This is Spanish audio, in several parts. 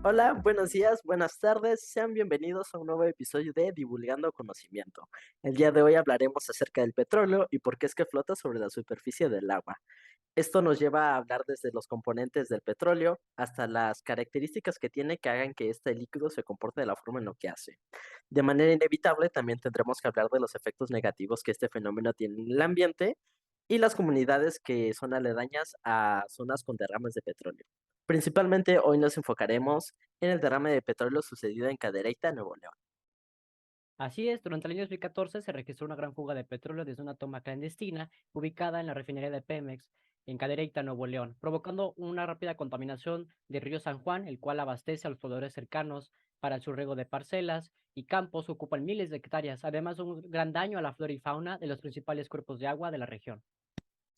Hola, buenos días, buenas tardes, sean bienvenidos a un nuevo episodio de Divulgando Conocimiento. El día de hoy hablaremos acerca del petróleo y por qué es que flota sobre la superficie del agua. Esto nos lleva a hablar desde los componentes del petróleo hasta las características que tiene que hagan que este líquido se comporte de la forma en lo que hace. De manera inevitable, también tendremos que hablar de los efectos negativos que este fenómeno tiene en el ambiente y las comunidades que son aledañas a zonas con derrames de petróleo. Principalmente hoy nos enfocaremos en el derrame de petróleo sucedido en Cadereyta, Nuevo León. Así es, durante el año 2014 se registró una gran fuga de petróleo desde una toma clandestina ubicada en la refinería de Pemex en Cadereyta, Nuevo León, provocando una rápida contaminación del río San Juan, el cual abastece a los pobladores cercanos para su riego de parcelas y campos que ocupan miles de hectáreas, además de un gran daño a la flora y fauna de los principales cuerpos de agua de la región.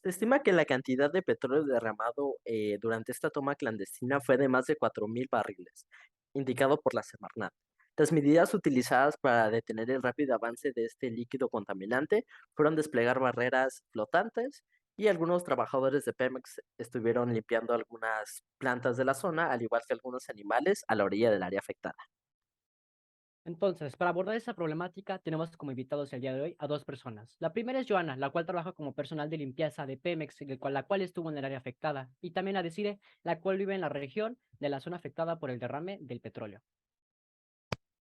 Se estima que la cantidad de petróleo derramado durante esta toma clandestina fue de más de 4.000 barriles, indicado por la Semarnat. Las medidas utilizadas para detener el rápido avance de este líquido contaminante fueron desplegar barreras flotantes y algunos trabajadores de Pemex estuvieron limpiando algunas plantas de la zona, al igual que algunos animales a la orilla del área afectada. Entonces, para abordar esa problemática, tenemos como invitados el día de hoy a dos personas. La primera es Joana, la cual trabaja como personal de limpieza de Pemex, la cual estuvo en el área afectada, y también a Desire, la cual vive en la región de la zona afectada por el derrame del petróleo.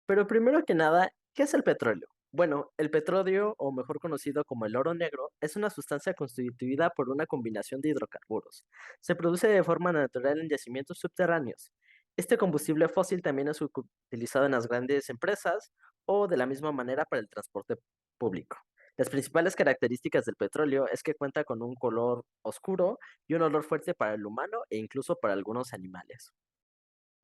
Pero primero que nada, ¿qué es el petróleo? Bueno, el petróleo, o mejor conocido como el oro negro, es una sustancia constituida por una combinación de hidrocarburos. Se produce de forma natural en yacimientos subterráneos. Este combustible fósil también es utilizado en las grandes empresas o de la misma manera para el transporte público. Las principales características del petróleo es que cuenta con un color oscuro y un olor fuerte para el humano e incluso para algunos animales.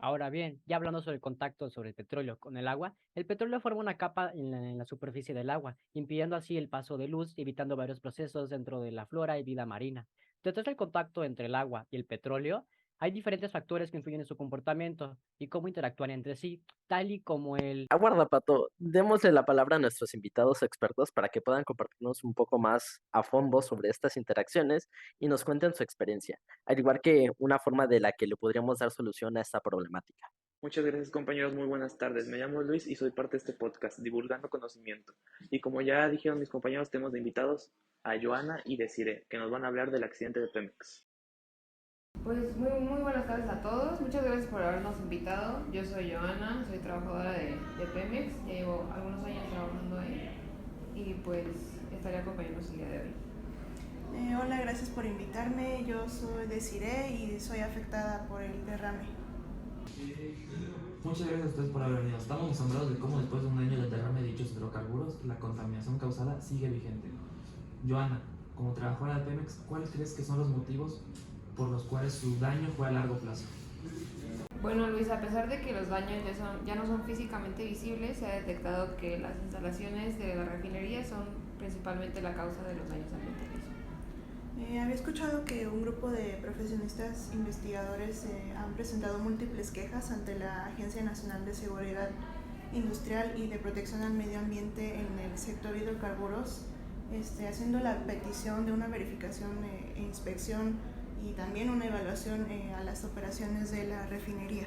Ahora bien, ya hablando sobre el contacto sobre el petróleo con el agua, el petróleo forma una capa en la superficie del agua, impidiendo así el paso de luz y evitando varios procesos dentro de la flora y vida marina. Detrás del contacto entre el agua y el petróleo, hay diferentes factores que influyen en su comportamiento y cómo interactúan entre sí, tal y como el... Aguarda, Pato, démosle la palabra a nuestros invitados expertos para que puedan compartirnos un poco más a fondo sobre estas interacciones y nos cuenten su experiencia, al igual que una forma de la que le podríamos dar solución a esta problemática. Muchas gracias compañeros, muy buenas tardes. Me llamo Luis y soy parte de este podcast, Divulgando Conocimiento. Y como ya dijeron mis compañeros, tenemos de invitados a Joana y Desire, que nos van a hablar del accidente de Pemex. Pues muy buenas tardes a todos. Muchas gracias por habernos invitado. Yo soy Joana, soy trabajadora de Pemex. Ya llevo algunos años trabajando ahí y pues estaré acompañándonos el día de hoy. Hola, gracias por invitarme. Yo soy Desiree y soy afectada por el derrame. Muchas gracias a ustedes por haber venido. Estamos asombrados de cómo después de un año del derrame de dichos hidrocarburos, la contaminación causada sigue vigente. Joana, como trabajadora de Pemex, ¿cuáles crees que son los motivos por los cuales su daño fue a largo plazo? Bueno, Luis, a pesar de que los daños ya no son físicamente visibles, se ha detectado que las instalaciones de la refinería son principalmente la causa de los daños ambientales. Había escuchado que un grupo de profesionistas investigadores han presentado múltiples quejas ante la Agencia Nacional de Seguridad Industrial y de Protección al Medio Ambiente en el sector hidrocarburos, haciendo la petición de una verificación e inspección y también una evaluación a las operaciones de la refinería.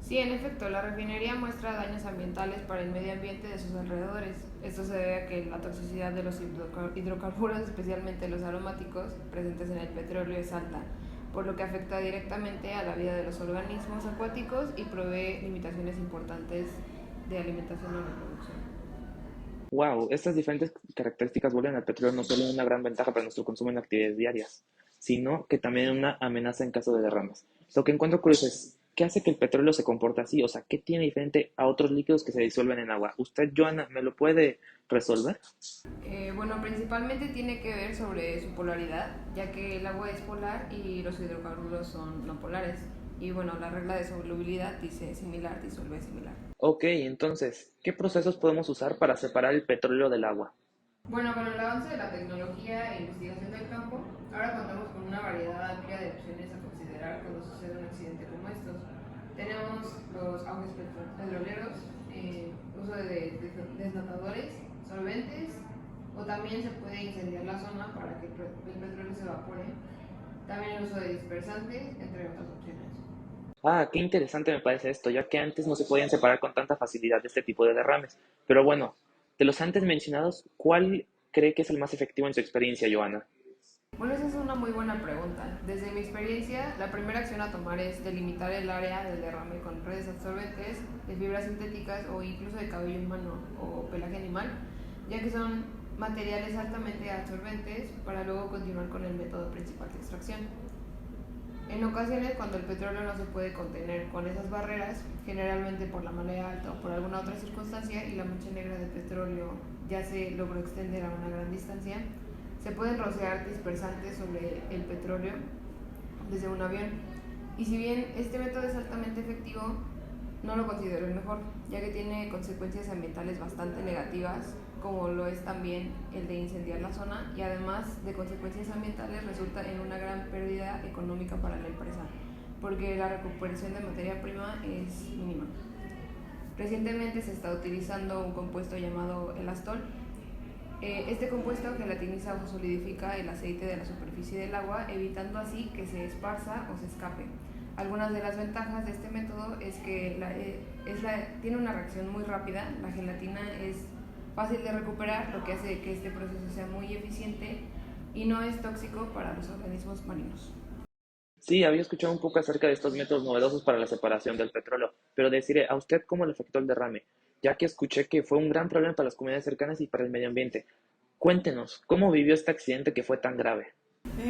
Sí, en efecto, la refinería muestra daños ambientales para el medio ambiente de sus alrededores. Esto se debe a que la toxicidad de los hidrocarburos, especialmente los aromáticos presentes en el petróleo, es alta, por lo que afecta directamente a la vida de los organismos acuáticos y provee limitaciones importantes de alimentación o reproducción. Wow, estas diferentes características vuelven al petróleo no solo una gran ventaja para nuestro consumo en actividades diarias, sino que también una amenaza en caso de derrames. Lo que encuentro curioso es, ¿qué hace que el petróleo se comporte así? O sea, ¿qué tiene diferente a otros líquidos que se disuelven en agua? ¿Usted, Joana, me lo puede resolver? Bueno, principalmente tiene que ver sobre su polaridad, ya que el agua es polar y los hidrocarburos son no polares. Y bueno, la regla de solubilidad dice similar, disuelve similar. Ok, entonces, ¿qué procesos podemos usar para separar el petróleo del agua? Bueno, con el avance de la tecnología e investigación del campo, ahora contamos con una variedad amplia de opciones a considerar cuando sucede un accidente como estos. Tenemos los aguas petroleros, uso de desnatadores, solventes, o también se puede incendiar la zona para que el petróleo se evapore. También el uso de dispersantes, entre otras opciones. Ah, qué interesante me parece esto, ya que antes no se podían separar con tanta facilidad de este tipo de derrames. Pero bueno, de los antes mencionados, ¿cuál cree que es el más efectivo en su experiencia, Joana? Bueno, esa es una muy buena pregunta. Desde mi experiencia, la primera acción a tomar es delimitar el área del derrame con redes absorbentes de fibras sintéticas o incluso de cabello humano o pelaje animal, ya que son materiales altamente absorbentes para luego continuar con el método principal de extracción. En ocasiones, cuando el petróleo no se puede contener con esas barreras, generalmente por la marea alta o por alguna otra circunstancia, y la mancha negra de petróleo ya se logró extender a una gran distancia, se pueden rociar dispersantes sobre el petróleo desde un avión. Y si bien este método es altamente efectivo, no lo considero el mejor, ya que tiene consecuencias ambientales bastante negativas, como lo es también el de incendiar la zona, y además de consecuencias ambientales resulta en una gran pérdida económica para la empresa, porque la recuperación de materia prima es mínima. Recientemente se está utilizando un compuesto llamado elastol. Este compuesto gelatiniza o solidifica el aceite de la superficie del agua, evitando así que se esparza o se escape. Algunas de las ventajas de este método es que tiene una reacción muy rápida, la gelatina es fácil de recuperar, lo que hace que este proceso sea muy eficiente y no es tóxico para los organismos marinos. Sí, había escuchado un poco acerca de estos métodos novedosos para la separación del petróleo, pero deciré, ¿a usted cómo le afectó el derrame? Ya que escuché que fue un gran problema para las comunidades cercanas y para el medio ambiente. Cuéntenos, ¿cómo vivió este accidente que fue tan grave?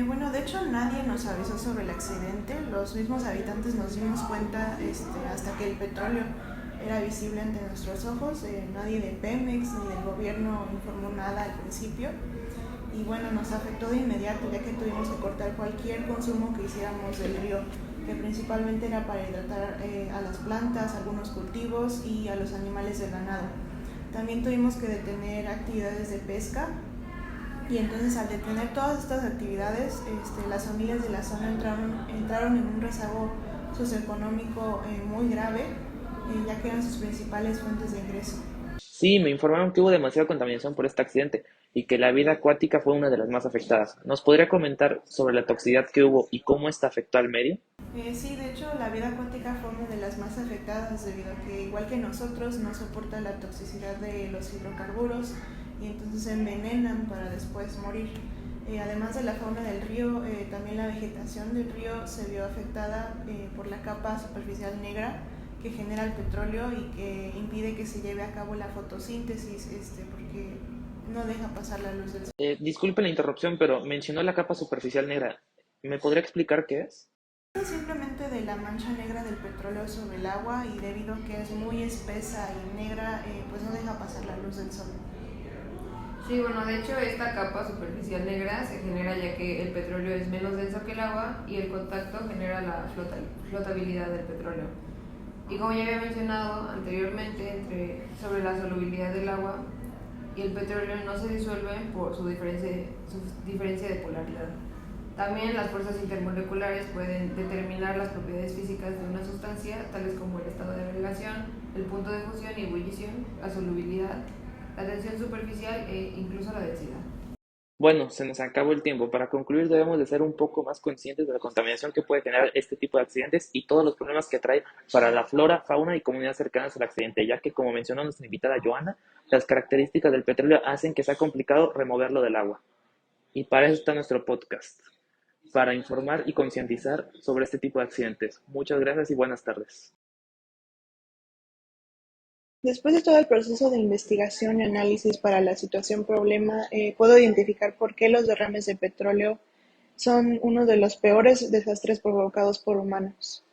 Bueno, de hecho nadie nos avisó sobre el accidente, los mismos habitantes nos dimos cuenta hasta que el petróleo era visible ante nuestros ojos, nadie de Pemex ni del gobierno informó nada al principio y bueno, nos afectó de inmediato ya que tuvimos que cortar cualquier consumo que hiciéramos del río, que principalmente era para hidratar a las plantas, algunos cultivos y a los animales del ganado. También tuvimos que detener actividades de pesca y entonces al detener todas estas actividades, las familias de la zona entraron en un rezago socioeconómico muy grave, ya que eran sus principales fuentes de ingreso. Sí, me informaron que hubo demasiada contaminación por este accidente y que la vida acuática fue una de las más afectadas. ¿Nos podría comentar sobre la toxicidad que hubo y cómo esta afectó al medio? Sí, de hecho la vida acuática fue una de las más afectadas debido a que igual que nosotros no soporta la toxicidad de los hidrocarburos y entonces se envenenan para después morir. Además de la fauna del río, también la vegetación del río se vio afectada por la capa superficial negra que genera el petróleo y que impide que se lleve a cabo la fotosíntesis porque no deja pasar la luz del sol. Disculpe la interrupción, pero mencionó la capa superficial negra. ¿Me podría explicar qué es? Simplemente de la mancha negra del petróleo sobre el agua y debido a que es muy espesa y negra, pues no deja pasar la luz del sol. Sí, bueno, de hecho esta capa superficial negra se genera ya que el petróleo es menos denso que el agua y el contacto genera la flotabilidad del petróleo. Y como ya había mencionado anteriormente, sobre la solubilidad del agua y el petróleo no se disuelven por su diferencia de polaridad. También las fuerzas intermoleculares pueden determinar las propiedades físicas de una sustancia, tales como el estado de agregación, el punto de fusión y ebullición, la solubilidad, la tensión superficial e incluso la densidad. Bueno, se nos acabó el tiempo. Para concluir, debemos de ser un poco más conscientes de la contaminación que puede generar este tipo de accidentes y todos los problemas que trae para la flora, fauna y comunidades cercanas al accidente, ya que, como mencionó nuestra invitada Joana, las características del petróleo hacen que sea complicado removerlo del agua. Y para eso está nuestro podcast, para informar y concientizar sobre este tipo de accidentes. Muchas gracias y buenas tardes. Después de todo el proceso de investigación y análisis para la situación problema, puedo identificar por qué los derrames de petróleo son uno de los peores desastres provocados por humanos.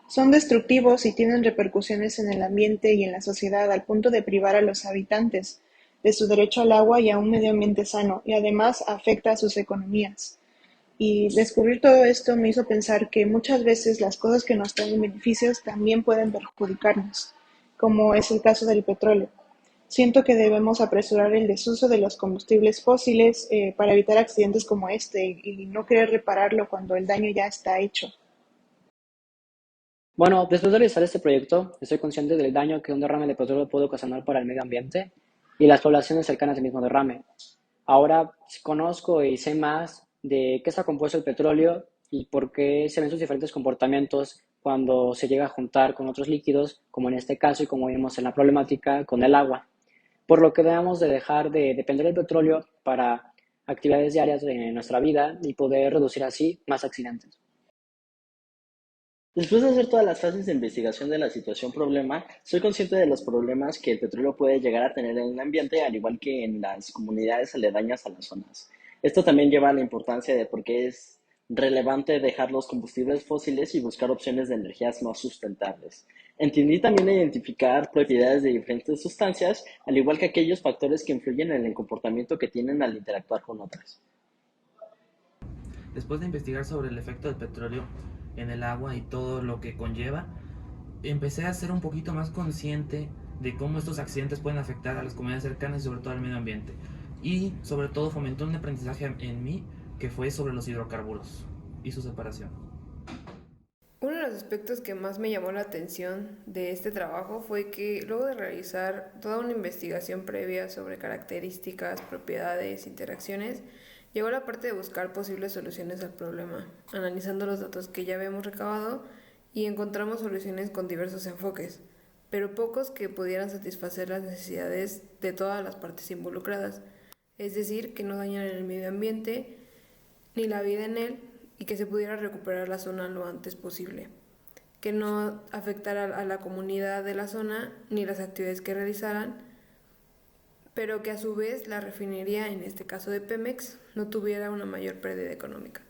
Son destructivos y tienen repercusiones en el ambiente y en la sociedad al punto de privar a los habitantes de su derecho al agua y a un medio ambiente sano, y además afecta a sus economías. Y descubrir todo esto me hizo pensar que muchas veces las cosas que nos traen beneficios también pueden perjudicarnos, como es el caso del petróleo. Siento que debemos apresurar el desuso de los combustibles fósiles para evitar accidentes como este y no querer repararlo cuando el daño ya está hecho. Bueno, después de realizar este proyecto, estoy consciente del daño que un derrame de petróleo puede ocasionar para el medio ambiente y las poblaciones cercanas al mismo derrame. Ahora conozco y sé más de qué está compuesto el petróleo y por qué se ven sus diferentes comportamientos cuando se llega a juntar con otros líquidos, como en este caso y como vimos en la problemática con el agua. Por lo que debemos de dejar de depender del petróleo para actividades diarias de nuestra vida y poder reducir así más accidentes. Después de hacer todas las fases de investigación de la situación problema, soy consciente de los problemas que el petróleo puede llegar a tener en el ambiente, al igual que en las comunidades aledañas a las zonas. Esto también lleva a la importancia de por qué es relevante dejar los combustibles fósiles y buscar opciones de energías más sustentables. Entendí también identificar propiedades de diferentes sustancias, al igual que aquellos factores que influyen en el comportamiento que tienen al interactuar con otras. Después de investigar sobre el efecto del petróleo en el agua y todo lo que conlleva, empecé a ser un poquito más consciente de cómo estos accidentes pueden afectar a las comunidades cercanas y sobre todo al medio ambiente. Y sobre todo fomentó un aprendizaje en mí que fue sobre los hidrocarburos y su separación. Uno de los aspectos que más me llamó la atención de este trabajo fue que luego de realizar toda una investigación previa sobre características, propiedades, interacciones, llegó la parte de buscar posibles soluciones al problema, analizando los datos que ya habíamos recabado y encontramos soluciones con diversos enfoques, pero pocos que pudieran satisfacer las necesidades de todas las partes involucradas, es decir, que no dañaran el medio ambiente ni la vida en él y que se pudiera recuperar la zona lo antes posible, que no afectara a la comunidad de la zona ni las actividades que realizaran, pero que a su vez la refinería, en este caso de Pemex, no tuviera una mayor pérdida económica.